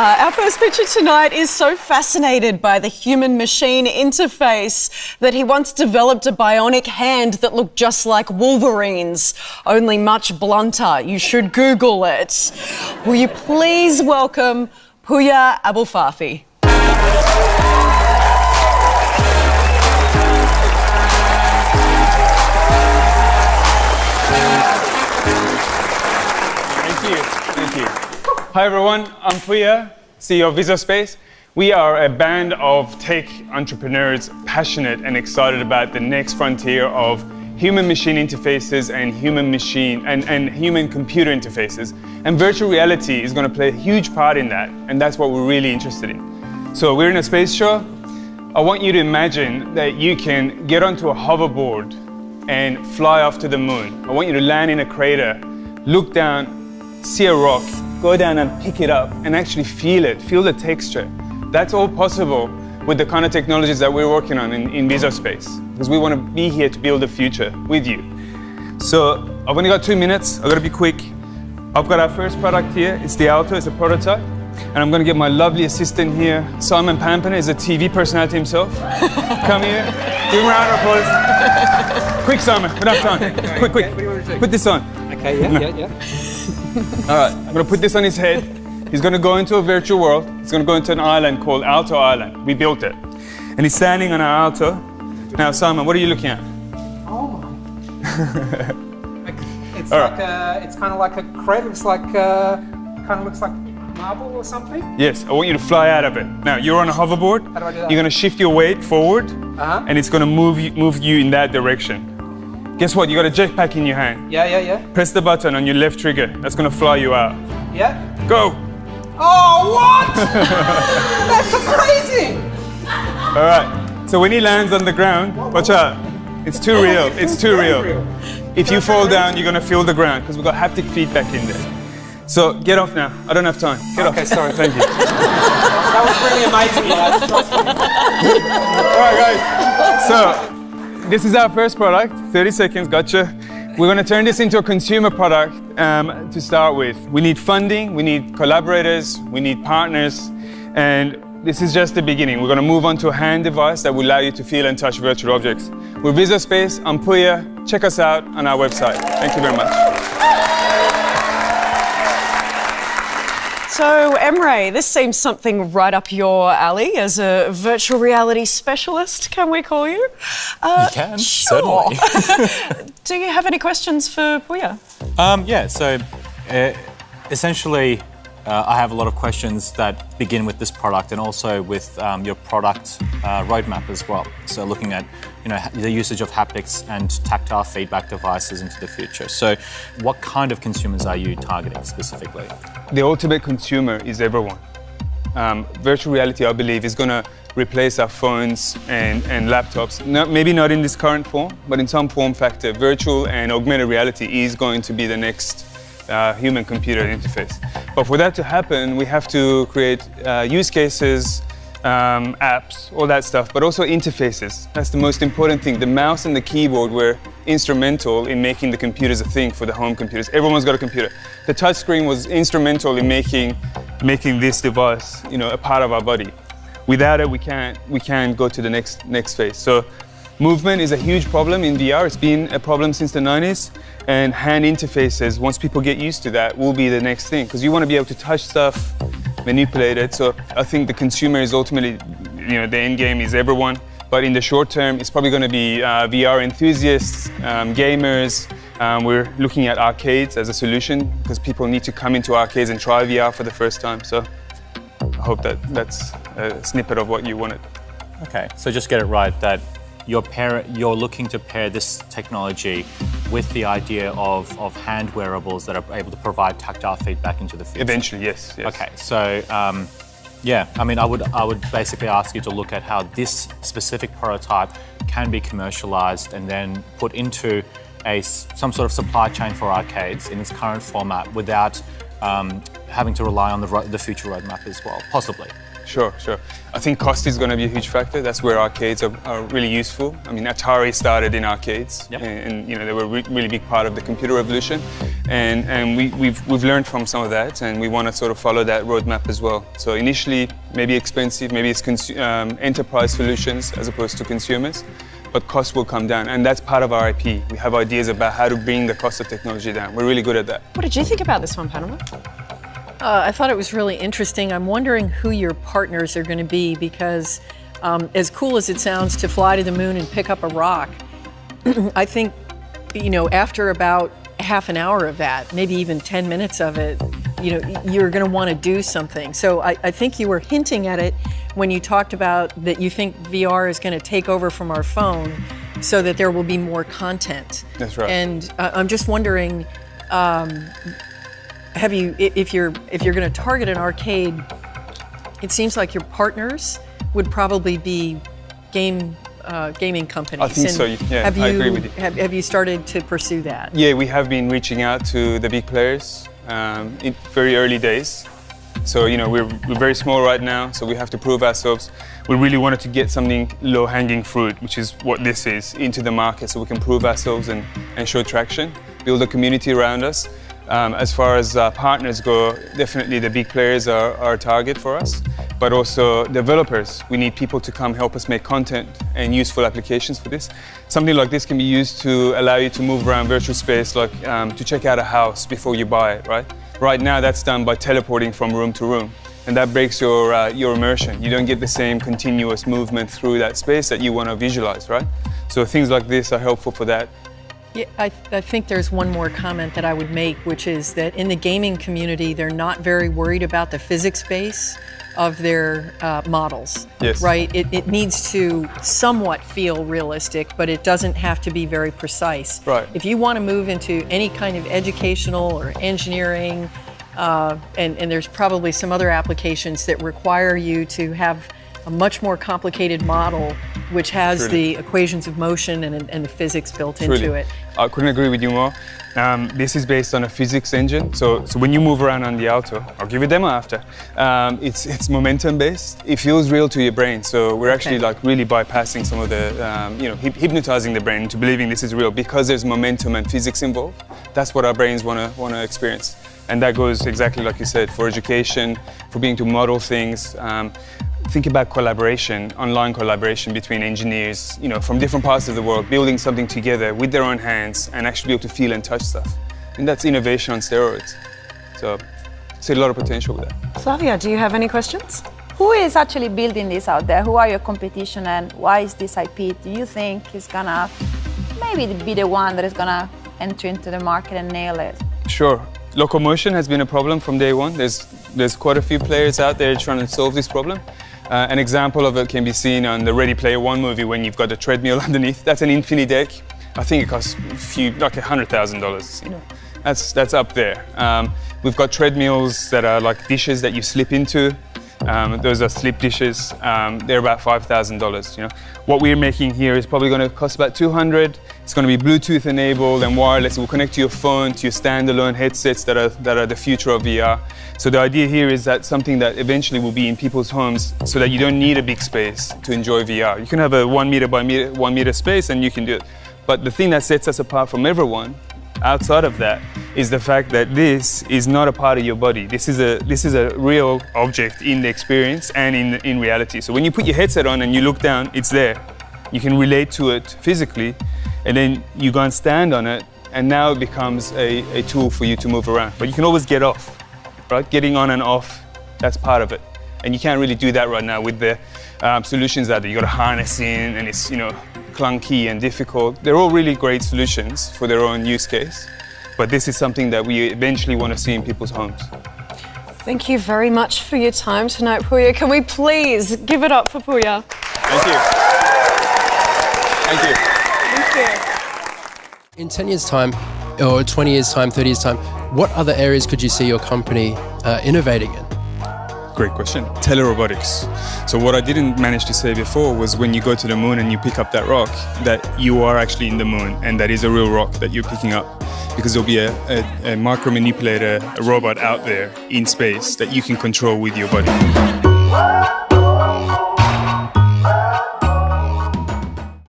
Our first picture tonight is so fascinated by the human-machine interface that he once developed a bionic hand that looked just like Wolverine's, only much blunter. You should Google it. Will you please welcome Puya Abolfathi? Thank you. Hi everyone, I'm Puya, CEO of Visospace. We are a band of tech entrepreneurs passionate and excited about the next frontier of human-machine interfaces and human-computer interfaces. And virtual reality is going to play a huge part in that, and that's what we're really interested in. So we're in a space show. I want you to imagine that you can get onto a hoverboard and fly off to the moon. I want you to land in a crater, look down, see a rock, go down and pick it up and actually feel it, feel the texture. That's all possible with the kind of technologies that we're working on in Visospace, because we want to be here to build the future with you. So I've only got 2 minutes, I've got to be quick. I've got our first product here, it's the Alto, it's a prototype. And I'm going to get my lovely assistant here, Simon Pampana, is a TV personality himself. Come here, give him a round of applause. Quick Simon, we don't have time. Quick. What do you want to do? Put this on. Okay, yeah. All right, I'm going to put this on his head. He's going to go into a virtual world. He's going to go into an island called Alto Island. We built it. And he's standing on our Alto. Now, Simon, what are you looking at? Oh my. It's it's kind of like a crate. It's like, kind of looks like marble or something. Yes, I want you to fly out of it. Now, you're on a hoverboard. How do I do that? You're going to shift your weight forward, and it's going to move you in that direction. Guess what? You got a jetpack in your hand. Yeah. Press the button on your left trigger. That's going to fly you out. Yeah. Go. Oh, what? That's amazing. All right. So when he lands on the ground, watch out. It's too real. It's too real. If you fall down, you're going to feel the ground because we've got haptic feedback in there. So get off now. I don't have time. Get off. Okay, sorry. Thank you. That was really amazing, guys. All right, guys. So this is our first product. 30 seconds, gotcha. We're going to turn this into a consumer product to start with. We need funding, we need collaborators, we need partners, and this is just the beginning. We're going to move on to a hand device that will allow you to feel and touch virtual objects. We're Visospace, I'm Puya. Check us out on our website. Thank you very much. So, Emre, this seems something right up your alley as a virtual reality specialist, can we call you? You can, sure. certainly. Do you have any questions for Puya? Essentially, I have a lot of questions that begin with this product and also with your product roadmap as well. So looking at the usage of haptics and tactile feedback devices into the future. So what kind of consumers are you targeting specifically? The ultimate consumer is everyone. Virtual reality, I believe, is going to replace our phones and laptops. Maybe not in this current form, but in some form factor. Virtual and augmented reality is going to be the next human-computer interface. But for that to happen, we have to create use cases, apps, all that stuff, but also interfaces. That's the most important thing. The mouse and the keyboard were instrumental in making the computers a thing for the home computers. Everyone's got a computer. The touchscreen was instrumental in making this device, a part of our body. Without it, we can't go to the next phase. So movement is a huge problem in VR. It's been a problem since the 90s. And hand interfaces, once people get used to that, will be the next thing. Because you want to be able to touch stuff, manipulate it. So I think the consumer is ultimately, the end game is everyone. But in the short term, it's probably going to be VR enthusiasts, gamers. We're looking at arcades as a solution because people need to come into arcades and try VR for the first time. So I hope that's a snippet of what you wanted. Okay, so just get it right that you're looking to pair this technology with the idea of hand wearables that are able to provide tactile feedback into the future. Eventually, yes. Okay, so I would basically ask you to look at how this specific prototype can be commercialized and then put into some sort of supply chain for arcades in its current format without having to rely on the future roadmap as well, possibly. Sure. I think cost is going to be a huge factor. That's where arcades are really useful. I mean, Atari started in arcades, and they were a really big part of the computer revolution. And we've learned from some of that, and we want to sort of follow that roadmap as well. So initially, maybe expensive, maybe it's enterprise solutions as opposed to consumers, but costs will come down, and that's part of our IP. We have ideas about how to bring the cost of technology down. We're really good at that. What did you think about this one, Panama? I thought it was really interesting. I'm wondering who your partners are going to be, because as cool as it sounds to fly to the moon and pick up a rock, I think, you know, after about half an hour of that, maybe even 10 minutes of it, you know, you're going to want to do something. So I think you were hinting at it when you talked about that you think VR is going to take over from our phone so that there will be more content. That's right. And I'm just wondering, have you, if you're going to target an arcade, it seems like your partners would probably be gaming companies. I think so, yeah, I agree with you. Have you started to pursue that? Yeah, we have been reaching out to the big players in very early days. So, you know, we're very small right now, so we have to prove ourselves. We really wanted to get something low-hanging fruit, which is what this is, into the market, so we can prove ourselves and show traction, build a community around us. As far as partners go, definitely the big players are a target for us, but also developers. We need people to come help us make content and useful applications for this. Something like this can be used to allow you to move around virtual space, like to check out a house before you buy it, right? Right now that's done by teleporting from room to room, and that breaks your immersion. You don't get the same continuous movement through that space that you want to visualize, right? So things like this are helpful for that. Yeah, I think there's one more comment that I would make, which is that in the gaming community, they're not very worried about the physics base of their models. Yes. Right? It needs to somewhat feel realistic, but it doesn't have to be very precise. Right. If you want to move into any kind of educational or engineering, and there's probably some other applications that require you to have a much more complicated model which has Truly. the equations of motion and the physics built into it. I couldn't agree with you more. This is based on a physics engine. So when you move around on the auto, I'll give you a demo after. It's momentum based. It feels real to your brain. So we're actually like really bypassing some of the, hypnotizing the brain into believing this is real because there's momentum and physics involved. That's what our brains want to experience. And that goes exactly like you said, for education, for being able to model things. Think about collaboration, online collaboration between engineers, you know, from different parts of the world, building something together with their own hands and actually be able to feel and touch stuff. And that's innovation on steroids. So I see a lot of potential with that. Flavia, do you have any questions? Who is actually building this out there? Who are your competition, and why is this IP, do you think, is gonna maybe be the one that is gonna enter into the market and nail it? Sure. Locomotion has been a problem from day one. There's quite a few players out there trying to solve this problem. An example of it can be seen on the Ready Player One movie when you've got a treadmill underneath. That's an infinity deck. I think it costs like $100,000. You know, that's up there. We've got treadmills that are like dishes that you slip into. Those are slip dishes. They're about $5,000. You know, what we're making here is probably going to cost about $200. It's going to be Bluetooth enabled and wireless. It will connect to your phone, to your standalone headsets that are the future of VR. So the idea here is that something that eventually will be in people's homes, so that you don't need a big space to enjoy VR. You can have a 1 meter by 1 meter space, and you can do it. But the thing that sets us apart from everyone outside of that is the fact that this is not a part of your body. This is a real object in the experience and in reality. So when you put your headset on and you look down, it's there. You can relate to it physically, and then you go and stand on it, and now it becomes a tool for you to move around. But you can always get off, right? Getting on and off, that's part of it. And you can't really do that right now with the solutions out there. You got to harness in, and it's, you know, clunky and difficult. They're all really great solutions for their own use case, but this is something that we eventually want to see in people's homes. Thank you very much for your time tonight, Puya. Can we please give it up for Puya? Thank you. Thank you. Thank you. In 10 years' time, or 20 years' time, 30 years' time, what other areas could you see your company innovating in? Great question. Telerobotics. So what I didn't manage to say before was when you go to the moon and you pick up that rock, that you are actually in the moon, and that is a real rock that you're picking up, because there'll be a micro manipulator, a robot out there in space that you can control with your body.